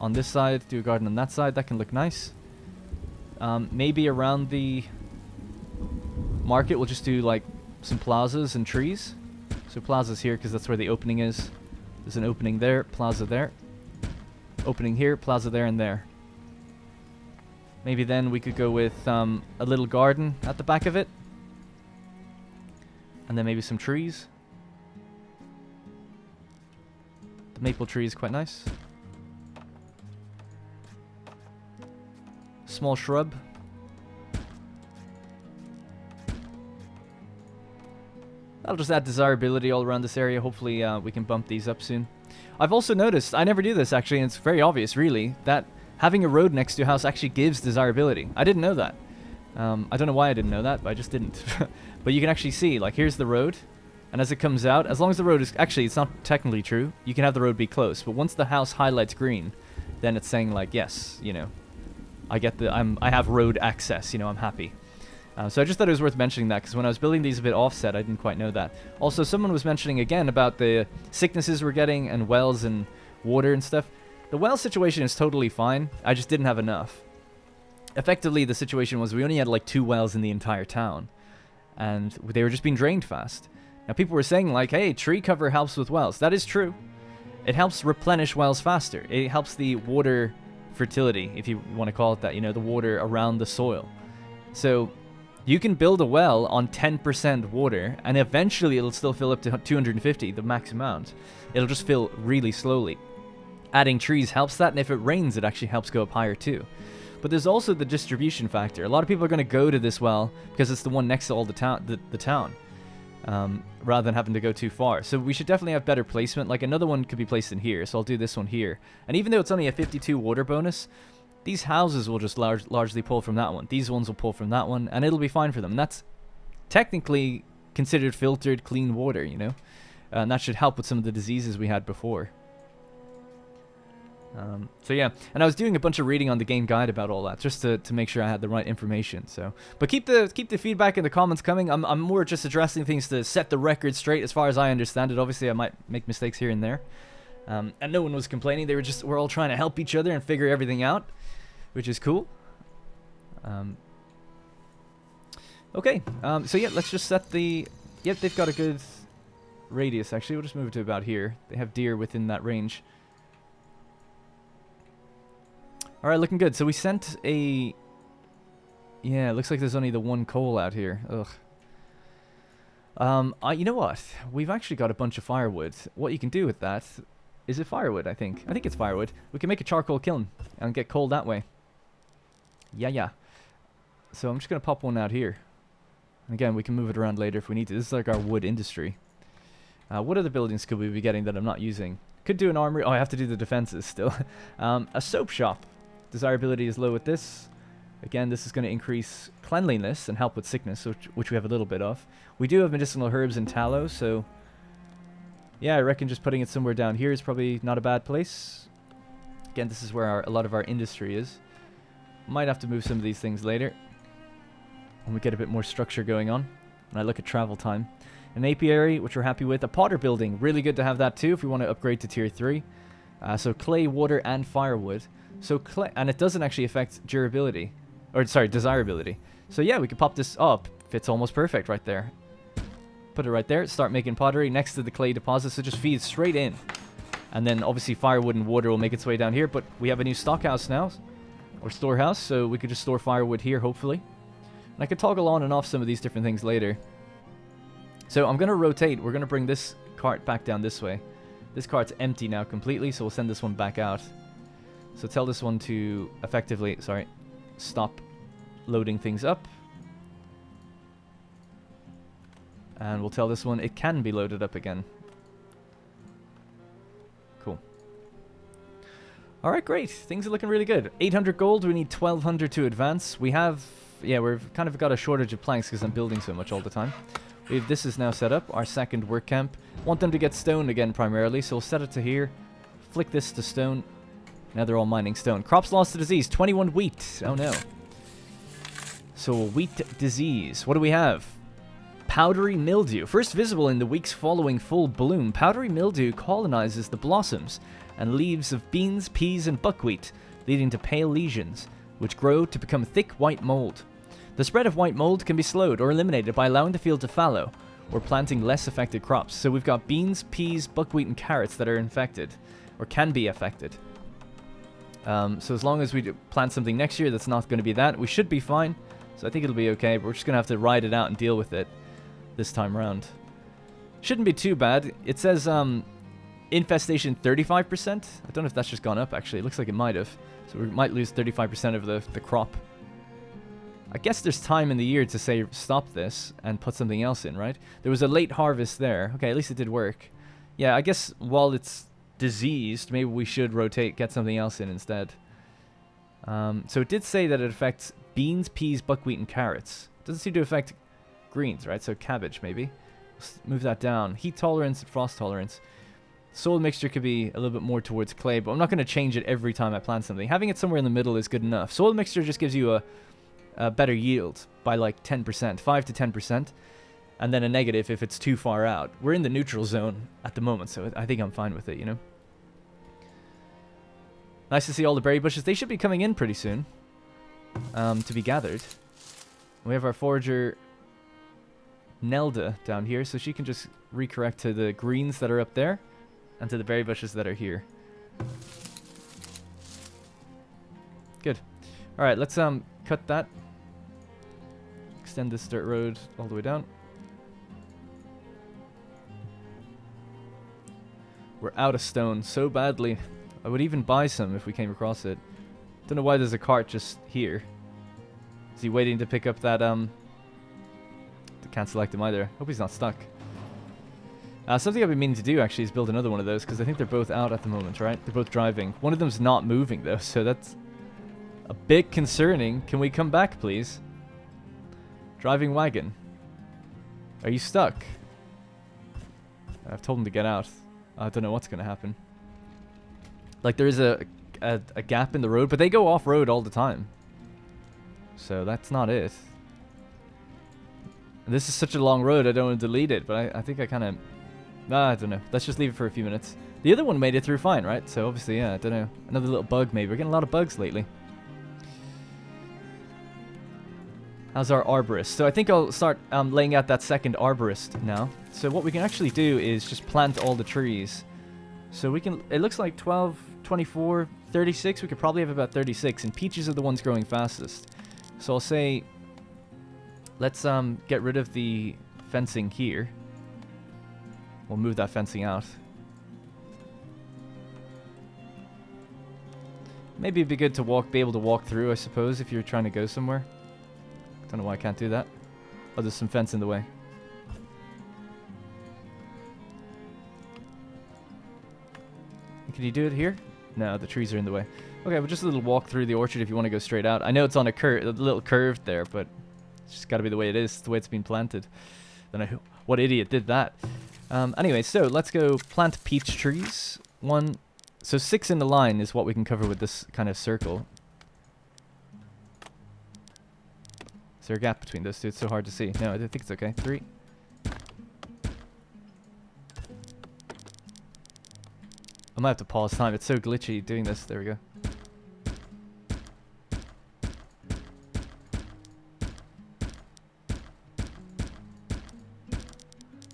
on this side, do a garden on that side. That can look nice. Maybe around the market we'll just do like some plazas and trees. So plazas here because that's where the opening is. There's an opening there, plaza there. Opening here, plaza there and there. Maybe then we could go with a little garden at the back of it. And then maybe some trees. The maple tree is quite nice. Small shrub. That'll just add desirability all around this area. Hopefully we can bump these up soon. I've also noticed, I never do this actually, and it's very obvious really, that having a road next to a house actually gives desirability. I didn't know that. I don't know why I didn't know that, but I just didn't. But you can actually see, like, here's the road, and as it comes out, as long as the road is... Actually, it's not technically true. You can have the road be close, but once the house highlights green, then it's saying, like, yes, you know, I have road access, you know, I'm happy. So I just thought it was worth mentioning that, because when I was building these a bit offset, I didn't quite know that. Also, someone was mentioning again about the sicknesses we're getting, and wells and water and stuff. The well situation is totally fine. I just didn't have enough. Effectively, the situation was we only had like 2 wells in the entire town, and they were just being drained fast. Now, people were saying, like, hey, tree cover helps with wells. That is true. It helps replenish wells faster. It helps the water fertility, if you want to call it that, you know, the water around the soil. So you can build a well on 10% water, and eventually it'll still fill up to 250, the max amount. It'll just fill really slowly. Adding trees helps that, and if it rains, it actually helps go up higher too. But there's also the distribution factor. A lot of people are going to go to this well because it's the one next to all the town. Rather than having to go too far. So we should definitely have better placement. Like another one could be placed in here, so I'll do this one here. And even though it's only a 52 water bonus, these houses will just largely pull from that one. These ones will pull from that one, and it'll be fine for them. And that's technically considered filtered, clean water, you know? And that should help with some of the diseases we had before. So yeah, and I was doing a bunch of reading on the game guide about all that, just to make sure I had the right information. So, but keep the feedback in the comments coming. I'm more just addressing things to set the record straight, as far as I understand it. Obviously, I might make mistakes here and there, and no one was complaining. We're all trying to help each other and figure everything out, which is cool. Okay, so yeah, let's just set the. Yep, they've got a good radius. Actually, we'll just move it to about here. They have deer within that range. Alright, looking good. So we sent a... Yeah, it looks like there's only the one coal out here. Ugh. You know what? We've actually got a bunch of firewood. What you can do with that... Is it firewood, I think? I think it's firewood. We can make a charcoal kiln and get coal that way. Yeah. So I'm just going to pop one out here. And again, we can move it around later if we need to. This is like our wood industry. What other buildings could we be getting that I'm not using? Could do an armory. Oh, I have to do the defenses still. A soap shop. Desirability is low with this. Again, this is going to increase cleanliness and help with sickness, which we have a little bit of. We do have medicinal herbs and tallow, so... Yeah, I reckon just putting it somewhere down here is probably not a bad place. Again, this is where a lot of our industry is. Might have to move some of these things later, when we get a bit more structure going on. And I look at travel time. An apiary, which we're happy with. A potter building, really good to have that too if we want to upgrade to tier 3. So clay, water, and firewood. So clay, and it doesn't actually affect durability, or sorry, desirability. So yeah, we could pop this up. Fits almost perfect right there. Put it right there. Start making pottery next to the clay deposit, so just feeds straight in. And then obviously firewood and water will make its way down here. But we have a new stockhouse now, or storehouse, so we could just store firewood here, hopefully. And I could toggle on and off some of these different things later. So I'm gonna rotate. We're gonna bring this cart back down this way. This cart's empty now completely, so we'll send this one back out. So tell this one to effectively, stop loading things up. And we'll tell this one it can be loaded up again. Cool. Alright, great. Things are looking really good. 800 gold, we need 1200 to advance. We have, yeah, we've kind of got a shortage of planks because I'm building so much all the time. This is now set up, our second work camp. Want them to get stone again primarily, so we'll set it to here. Flick this to stone. Now they're all mining stone. Crops lost to disease. 21 wheat. Oh no. So wheat disease. What do we have? Powdery mildew. First visible in the weeks following full bloom, powdery mildew colonizes the blossoms and leaves of beans, peas, and buckwheat, leading to pale lesions, which grow to become thick white mold. The spread of white mold can be slowed or eliminated by allowing the field to fallow, or planting less affected crops. So we've got beans, peas, buckwheat, and carrots that are infected, or can be affected. So as long as we plant something next year that's not going to be that, we should be fine. So I think it'll be okay, but we're just going to have to ride it out and deal with it this time around. Shouldn't be too bad. It says infestation 35%. I don't know if that's just gone up, actually. It looks like it might have. So we might lose 35% of the crop. I guess there's time in the year to say stop this and put something else in, right? There was a late harvest there. Okay, at least it did work. Yeah, I guess while it's diseased, maybe we should rotate, get something else in instead. So it did say that it affects beans, peas, buckwheat, and carrots. Doesn't seem to affect greens, right? So cabbage, maybe. Let's move that down. Heat tolerance and frost tolerance. Soil mixture could be a little bit more towards clay, but I'm not going to change it every time I plant something. Having it somewhere in the middle is good enough. Soil mixture just gives you a better yield by like 10%, 5 to 10%, and then a negative if it's too far out. We're in the neutral zone at the moment, so I think I'm fine with it, you know? Nice to see all the berry bushes. They should be coming in pretty soon to be gathered. We have our forager Nelda down here, so she can just recorrect to the greens that are up there and to the berry bushes that are here. Good. All right, let's cut that. Extend this dirt road all the way down. We're out of stone so badly. I would even buy some if we came across it. Don't know why there's a cart just here. Is he waiting to pick up that Can't select him either. Hope he's not stuck. Something I've been meaning to do actually is build another one of those, because I think they're both out at the moment, right? They're both driving. One of them's not moving though, so that's a bit concerning. Can we come back, please? Driving wagon. Are you stuck? I've told him to get out. I don't know what's going to happen. Like, there is a gap in the road, but they go off-road all the time. So that's not it. And this is such a long road, I don't want to delete it, but I think I kind of... I don't know. Let's just leave it for a few minutes. The other one made it through fine, right? So obviously, yeah, I don't know. Another little bug maybe. We're getting a lot of bugs lately. How's our arborist? So I think I'll start laying out that second arborist now. So what we can actually do is just plant all the trees. So we can... It looks like 12, 24, 36. We could probably have about 36. And peaches are the ones growing fastest. So I'll say... Let's get rid of the fencing here. We'll move that fencing out. Maybe it'd be good to be able to walk through, I suppose, if you're trying to go somewhere. Don't know why I can't do that. Oh, there's some fence in the way. Can you do it here? No, the trees are in the way. Okay, well, just a little walk through the orchard if you want to go straight out. I know it's on a little curve there, but it's just got to be the way it is. It's the way it's been planted. Don't know what idiot did that. Anyway, so let's go plant peach trees. So 6 in the line is what we can cover with this kind of circle. Is there a gap between those two? It's so hard to see. No, I think it's okay. 3. I might have to pause time. It's so glitchy doing this. There we go.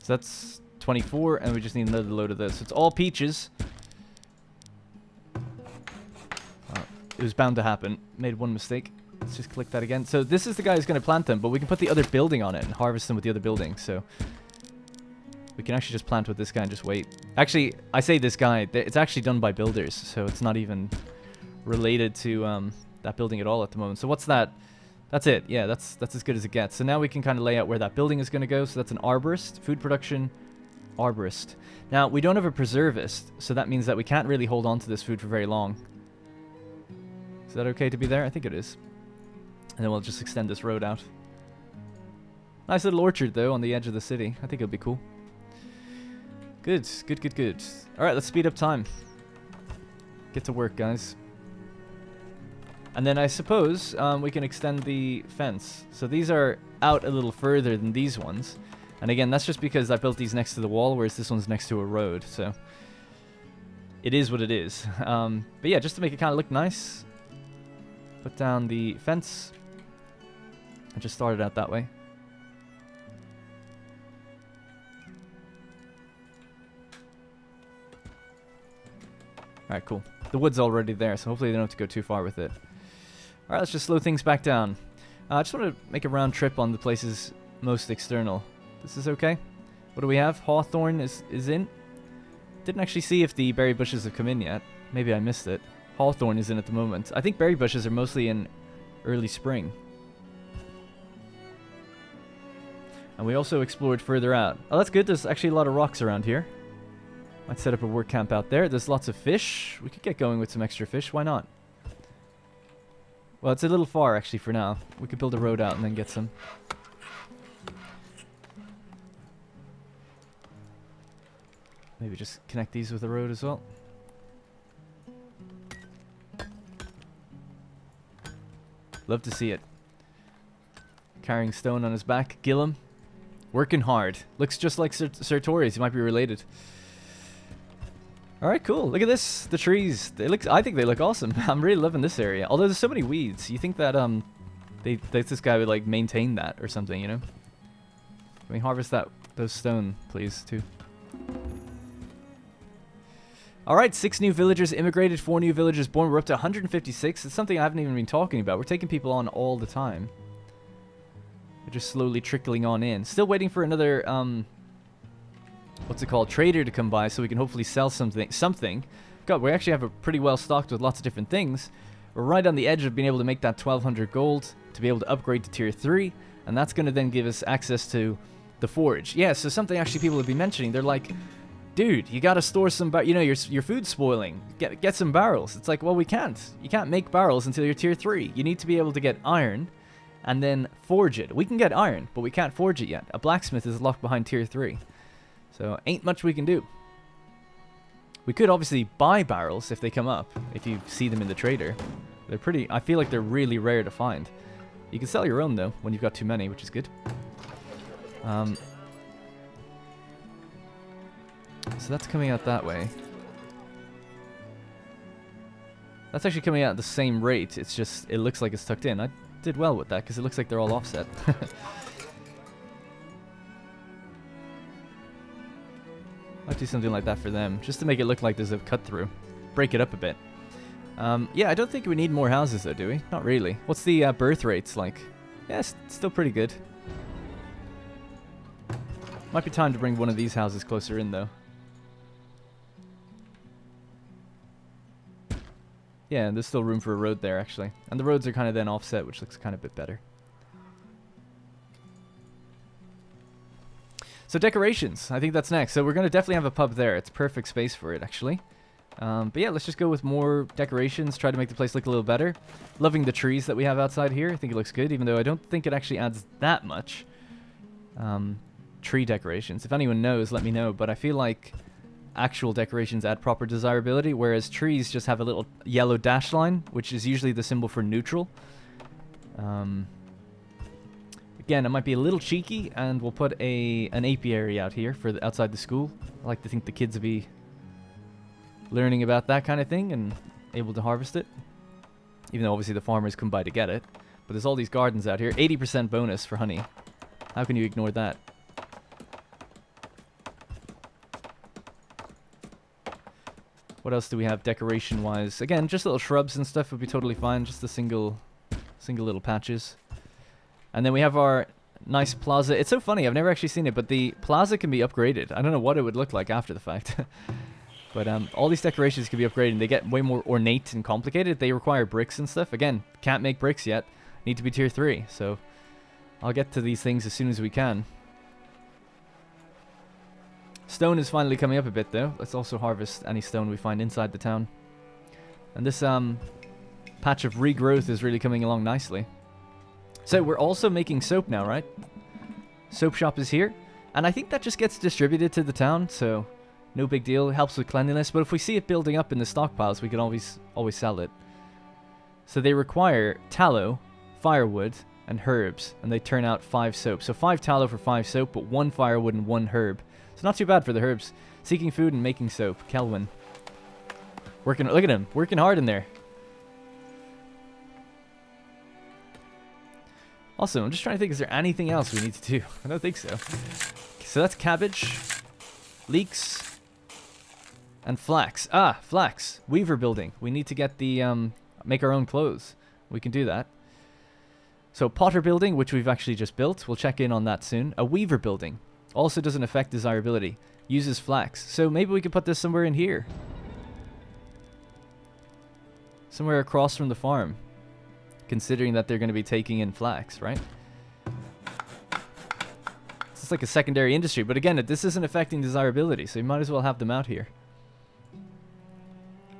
So that's 24, and we just need another load of this. So it's all peaches. It was bound to happen. Made one mistake. Let's just click that again. So this is the guy who's going to plant them, but we can put the other building on it and harvest them with the other building. So we can actually just plant with this guy and just wait. Actually, I say this guy. It's actually done by builders, so it's not even related to that building at all at the moment. So what's that? That's it. Yeah, that's as good as it gets. So now we can kind of lay out where that building is going to go. So that's an arborist, food production, arborist. Now, we don't have a preservist, so that means that we can't really hold on to this food for very long. Is that okay to be there? I think it is. And then we'll just extend this road out. Nice little orchard, though, on the edge of the city. I think it'll be cool. Good, good, good, good. All right, let's speed up time. Get to work, guys. And then I suppose we can extend the fence. So these are out a little further than these ones. And again, that's just because I built these next to the wall, whereas this one's next to a road. So it is what it is. But yeah, just to make it kind of look nice, put down the fence and just start it out that way. Alright, cool. The wood's already there, so hopefully they don't have to go too far with it. Alright, let's just slow things back down. I just want to make a round trip on the places most external. This is okay. What do we have? Hawthorn is in. Didn't actually see if the berry bushes have come in yet. Maybe I missed it. Hawthorn is in at the moment. I think berry bushes are mostly in early spring. And we also explored further out. Oh, that's good. There's actually a lot of rocks around here. Might set up a work camp out there. There's lots of fish. We could get going with some extra fish. Why not? Well, it's a little far, actually, for now. We could build a road out and then get some. Maybe just connect these with the road as well. Love to see it. Carrying stone on his back. Gillum. Working hard. Looks just like Sertorius. He might be related. Alright, cool. Look at this. The trees. I think they look awesome. I'm really loving this area. Although there's so many weeds. You think that this guy would like maintain that or something, you know? Can we harvest those stone, please, too? Alright, 6 new villagers immigrated, 4 new villagers born. We're up to 156. It's something I haven't even been talking about. We're taking people on all the time. We're just slowly trickling on in. Still waiting for another, what's it called? Trader to come by so we can hopefully sell something. God, we actually have a pretty well stocked with lots of different things. We're right on the edge of being able to make that 1200 gold to be able to upgrade to tier 3. And that's going to then give us access to the forge. Yeah, so something actually people have been mentioning. They're like, dude, you gotta store some, your food's spoiling. Get some barrels. It's like, well, we can't. You can't make barrels until you're tier 3. You need to be able to get iron and then forge it. We can get iron, but we can't forge it yet. A blacksmith is locked behind tier 3. So ain't much we can do. We could obviously buy barrels if they come up, if you see them in the trader. They're pretty, I feel like they're really rare to find. You can sell your own though, when you've got too many, which is good. So that's coming out that way. That's actually coming out at the same rate. It's just, it looks like it's tucked in. I did well with that because it looks like they're all offset. I'll do something like that for them, just to make it look like there's a cut through. Break it up a bit. Yeah, I don't think we need more houses though, do we? Not really. What's the birth rates like? Yeah, it's still pretty good. Might be time to bring one of these houses closer in though. Yeah, there's still room for a road there, actually. And the roads are kind of then offset, which looks kind of a bit better. So decorations, I think that's next. So we're going to definitely have a pub there. It's perfect space for it, actually. But yeah, let's just go with more decorations, try to make the place look a little better. Loving the trees that we have outside here. I think it looks good, even though I don't think it actually adds that much tree decorations. If anyone knows, let me know. But I feel like actual decorations add proper desirability, whereas trees just have a little yellow dash line, which is usually the symbol for neutral. Again, it might be a little cheeky, and we'll put an apiary out here for outside the school. I like to think the kids will be learning about that kind of thing and able to harvest it, even though obviously the farmers come by to get it. But there's all these gardens out here. 80% bonus for honey. How can you ignore that? What else do we have decoration-wise? Again, just little shrubs and stuff would be totally fine. Just the single little patches. And then we have our nice plaza. It's so funny. I've never actually seen it, but the plaza can be upgraded. I don't know what it would look like after the fact. But all these decorations can be upgraded. They get way more ornate and complicated. They require bricks and stuff. Again, can't make bricks yet. Need to be tier 3. So I'll get to these things as soon as we can. Stone is finally coming up a bit though. Let's also harvest any stone we find inside the town. And this patch of regrowth is really coming along nicely. So we're also making soap now, right? Soap shop is here. And I think that just gets distributed to the town, so no big deal. It helps with cleanliness. But if we see it building up in the stockpiles, we can always sell it. So they require tallow, firewood, and herbs. And they turn out 5 soap. So 5 tallow for 5 soap, but 1 firewood and 1 herb. So not too bad for the herbs. Seeking food and making soap. Kelwin. Working, look at him. Working hard in there. Also, I'm just trying to think, is there anything else we need to do? I don't think so. So that's cabbage, leeks, and flax. Ah, flax. Weaver building. We need to get the, make our own clothes. We can do that. So potter building, which we've actually just built. We'll check in on that soon. A weaver building. Also doesn't affect desirability. Uses flax. So maybe we could put this somewhere in here. Somewhere across from the farm. Considering that they're going to be taking in flax, right? It's like a secondary industry. But again, this isn't affecting desirability. So you might as well have them out here.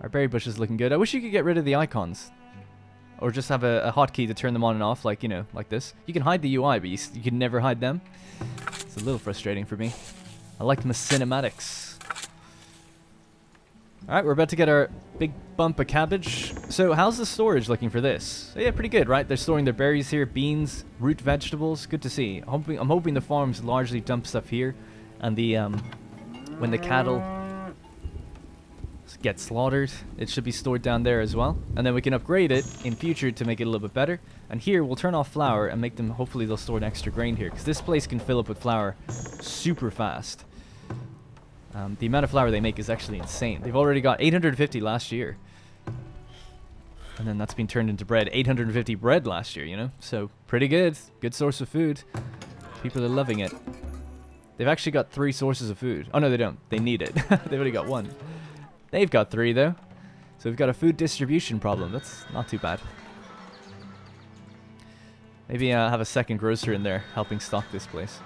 Our berry bush is looking good. I wish you could get rid of the icons. Or just have a hotkey to turn them on and off, like, you know, like this. You can hide the UI, but you can never hide them. It's a little frustrating for me. I like my cinematics. Alright, we're about to get our big bump of cabbage. So, how's the storage looking for this? Yeah, pretty good, right? They're storing their berries here, beans, root vegetables. Good to see. I'm hoping the farms largely dump stuff here. And the, when the cattle get slaughtered. It should be stored down there as well. And then we can upgrade it in future to make it a little bit better. And here we'll turn off flour and make them, hopefully they'll store an extra grain here. Because this place can fill up with flour super fast. The amount of flour they make is actually insane. They've already got 850 last year. And then that's been turned into bread. 850 bread last year, you know? So, pretty good. Good source of food. People are loving it. They've actually got 3 sources of food. Oh, no, they don't. They need it. They've only got 1. They've got 3, though. So we've got a food distribution problem. That's not too bad. Maybe have a second grocer in there helping stock this place.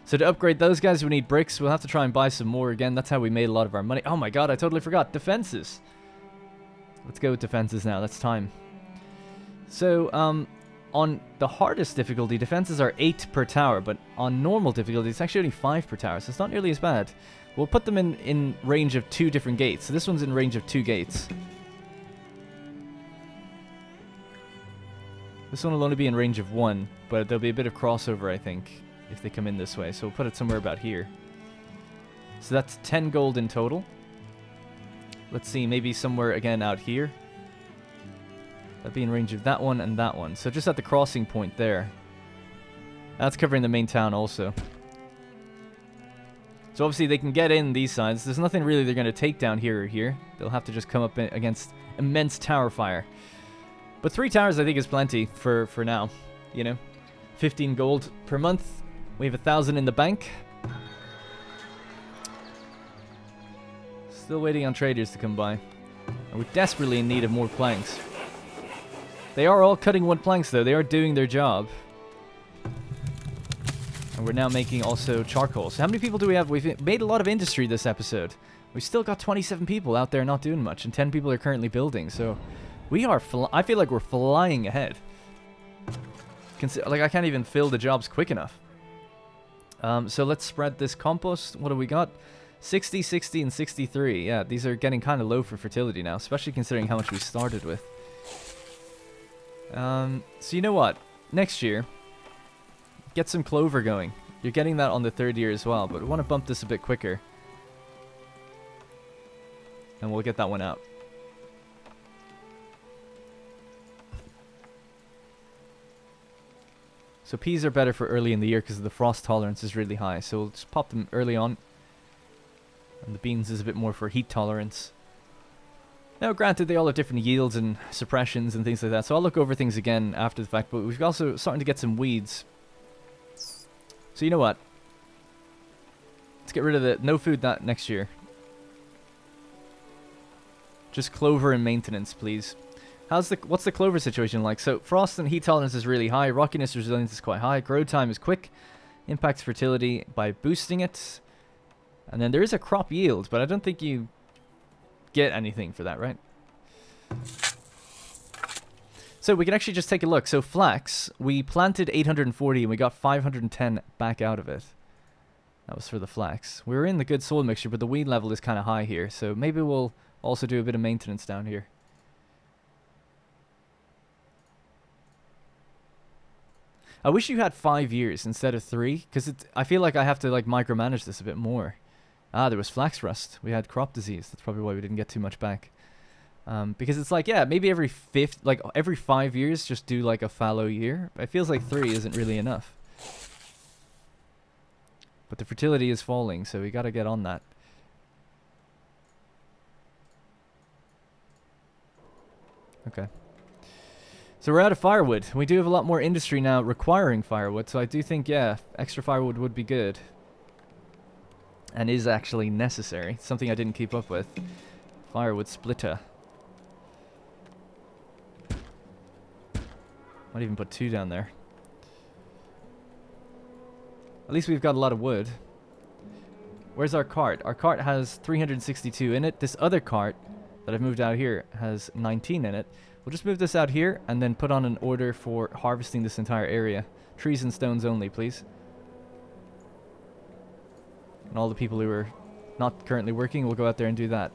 So to upgrade those guys, we need bricks. We'll have to try and buy some more again. That's how we made a lot of our money. Oh my god, I totally forgot. Defenses. Let's go with defenses now. That's time. So, on the hardest difficulty, defenses are 8 per tower. But on normal difficulty, it's actually only 5 per tower. So it's not nearly as bad. We'll put them in range of 2 different gates. So this one's in range of 2 gates. This one will only be in range of 1. But there'll be a bit of crossover, I think, if they come in this way. So we'll put it somewhere about here. So that's 10 gold in total. Let's see, maybe somewhere again out here. That'd be in range of that one and that one. So just at the crossing point there. That's covering the main town also. So obviously they can get in these sides. There's nothing really they're going to take down here or here. They'll have to just come up against immense tower fire. But 3 towers I think is plenty for now. You know, 15 gold per month. We have 1,000 in the bank. Still waiting on traders to come by. And we're desperately in need of more planks. They are all cutting wood planks though. They are doing their job. And we're now making also charcoal. So how many people do we have? We've made a lot of industry this episode. We've still got 27 people out there not doing much. And 10 people are currently building. So we are... I feel like we're flying ahead. Like I can't even fill the jobs quick enough. So let's spread this compost. What do we got? 60, 60, and 63. Yeah, these are getting kind of low for fertility now, especially considering how much we started with. So you know what? Next year, get some clover going. You're getting that on the 3rd year as well, but we want to bump this a bit quicker. And we'll get that one out. So peas are better for early in the year because the frost tolerance is really high. So we'll just pop them early on. And the beans is a bit more for heat tolerance. Now, granted, they all have different yields and suppressions and things like that. So I'll look over things again after the fact. But we've also starting to get some weeds. So you know what? Let's get rid of the no food that next year. Just clover and maintenance, please. What's the clover situation like? So frost and heat tolerance is really high. Rockiness resilience is quite high. Grow time is quick. Impacts fertility by boosting it. And then there is a crop yield, but I don't think you get anything for that, right? So we can actually just take a look. So flax, we planted 840 and we got 510 back out of it. That was for the flax. We were in the good soil mixture, but the weed level is kind of high here. So maybe we'll also do a bit of maintenance down here. I wish you had 5 years instead of 3, because I feel like I have to like micromanage this a bit more. Ah, there was flax rust. We had crop disease. That's probably why we didn't get too much back. Because it's like, yeah, maybe every 5 years, just do like a fallow year. It feels like 3 isn't really enough. But the fertility is falling, so we got to get on that. Okay. So we're out of firewood. We do have a lot more industry now requiring firewood, so I do think, yeah, extra firewood would be good. And is actually necessary. Something I didn't keep up with. Firewood splitter. Might even put 2 down there. At least we've got a lot of wood. Where's our cart? Our cart has 362 in it. This other cart that I've moved out here has 19 in it. We'll just move this out here and then put on an order for harvesting this entire area. Trees and stones only, please. And all the people who are not currently working will go out there and do that.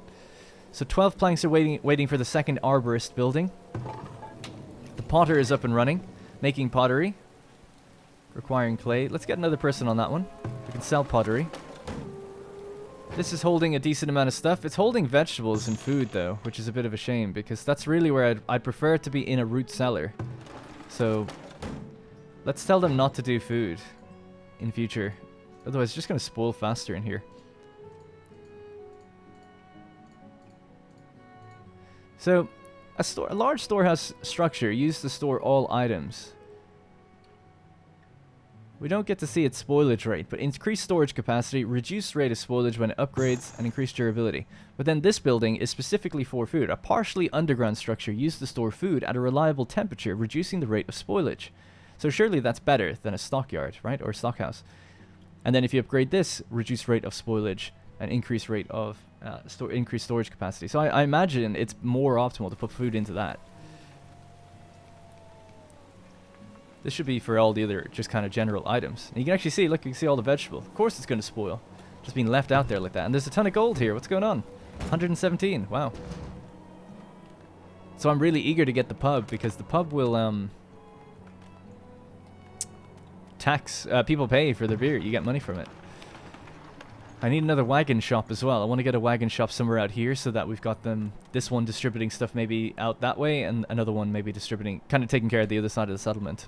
So 12 planks are waiting for the second arborist building. The potter is up and running, making pottery. Requiring clay. Let's get another person on that one. We can sell pottery. This is holding a decent amount of stuff. It's holding vegetables and food, though, which is a bit of a shame, because that's really where I'd prefer it to be in a root cellar. So, let's tell them not to do food in future. Otherwise, it's just going to spoil faster in here. So, a large storehouse structure used to store all items. We don't get to see its spoilage rate, but increased storage capacity, reduced rate of spoilage when it upgrades, and increased durability. But then this building is specifically for food, a partially underground structure used to store food at a reliable temperature, reducing the rate of spoilage. So surely that's better than a stockyard, right? Or a stockhouse. And then if you upgrade this, reduced rate of spoilage and increased rate of increased storage capacity. So I imagine it's more optimal to put food into that. This should be for all the other just kind of general items. And you can actually see, look, you can see all the vegetables. Of course it's going to spoil. Just being left out there like that. And there's a ton of gold here. What's going on? 117. Wow. So I'm really eager to get the pub, because the pub will tax people pay for their beer. You get money from it. I need another wagon shop as well. I want to get a wagon shop somewhere out here so that we've got this one distributing stuff maybe out that way, and another one maybe distributing, kind of taking care of the other side of the settlement.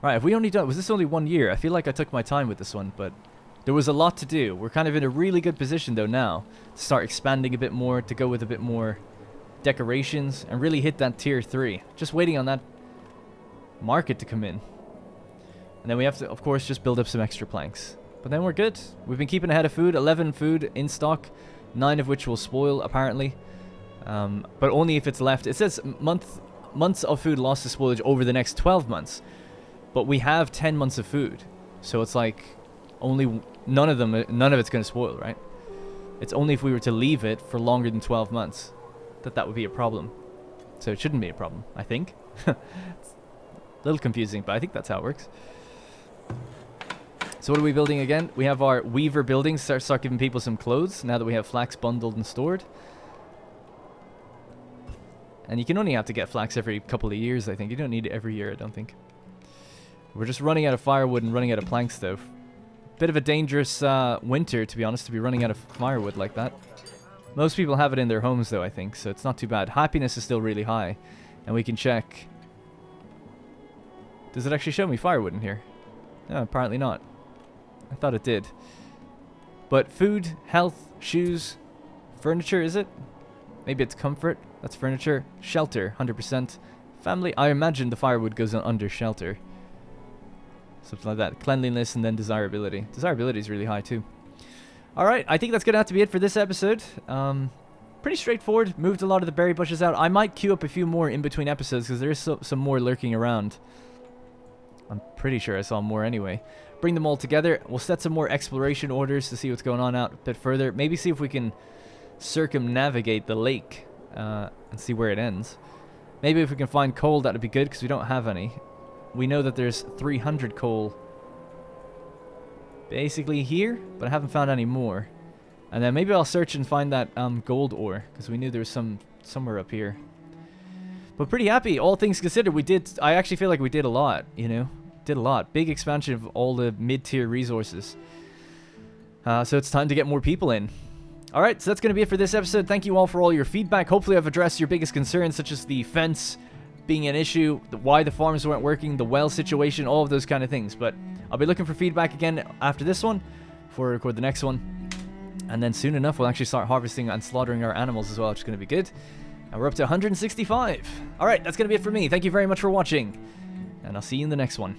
Right, have we only done, was this only 1 year? I feel like I took my time with this one, but there was a lot to do. We're kind of in a really good position though now to start expanding a bit more, to go with a bit more decorations, and really hit that tier 3. Just waiting on that market to come in. And then we have to, of course, just build up some extra planks. But then we're good. We've been keeping ahead of food, 11 food in stock, 9 of which will spoil apparently. But only if it's left. It says months of food lost to spoilage over the next 12 months. But we have 10 months of food, so it's like only none of it's going to spoil, right? It's only if we were to leave it for longer than 12 months that would be a problem. So it shouldn't be a problem, I think. It's a little confusing, but I think that's how it works. So what are we building again? We have our weaver buildings. Start giving people some clothes now that we have flax bundled and stored. And you can only have to get flax every couple of years, I think. You don't need it every year, I don't think. We're just running out of firewood and running out of planks, though. Bit of a dangerous winter, to be honest, to be running out of firewood like that. Most people have it in their homes, though, I think, so it's not too bad. Happiness is still really high, and we can check. Does it actually show me firewood in here? No, apparently not. I thought it did. But food, health, shoes, furniture, is it? Maybe it's comfort. That's furniture. Shelter, 100%. Family, I imagine the firewood goes under shelter. Something like that. Cleanliness and then desirability. Desirability is really high too. Alright, I think that's going to have to be it for this episode. Pretty straightforward. Moved a lot of the berry bushes out. I might queue up a few more in between episodes because there is some more lurking around. I'm pretty sure I saw more anyway. Bring them all together. We'll set some more exploration orders to see what's going on out a bit further. Maybe see if we can circumnavigate the lake and see where it ends. Maybe if we can find coal, that would be good because we don't have any. We know that there's 300 coal basically here, but I haven't found any more. And then maybe I'll search and find that gold ore, because we knew there was some somewhere up here. But pretty happy, all things considered. I actually feel like we did a lot, you know? Did a lot. Big expansion of all the mid-tier resources. So it's time to get more people in. Alright, so that's going to be it for this episode. Thank you all for all your feedback. Hopefully I've addressed your biggest concerns, such as the fence being an issue, why the farms weren't working, the well situation, all of those kind of things. But I'll be looking for feedback again after this one before I record the next one. And then soon enough, we'll actually start harvesting and slaughtering our animals as well, which is going to be good. And we're up to 165. Alright, that's going to be it for me. Thank you very much for watching. And I'll see you in the next one.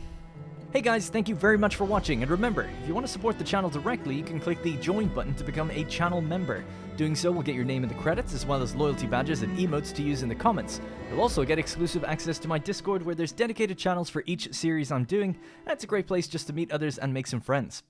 Hey guys, thank you very much for watching, and remember, if you want to support the channel directly, you can click the join button to become a channel member. Doing so will get your name in the credits, as well as loyalty badges and emotes to use in the comments. You'll also get exclusive access to my Discord, where there's dedicated channels for each series I'm doing, and it's a great place just to meet others and make some friends.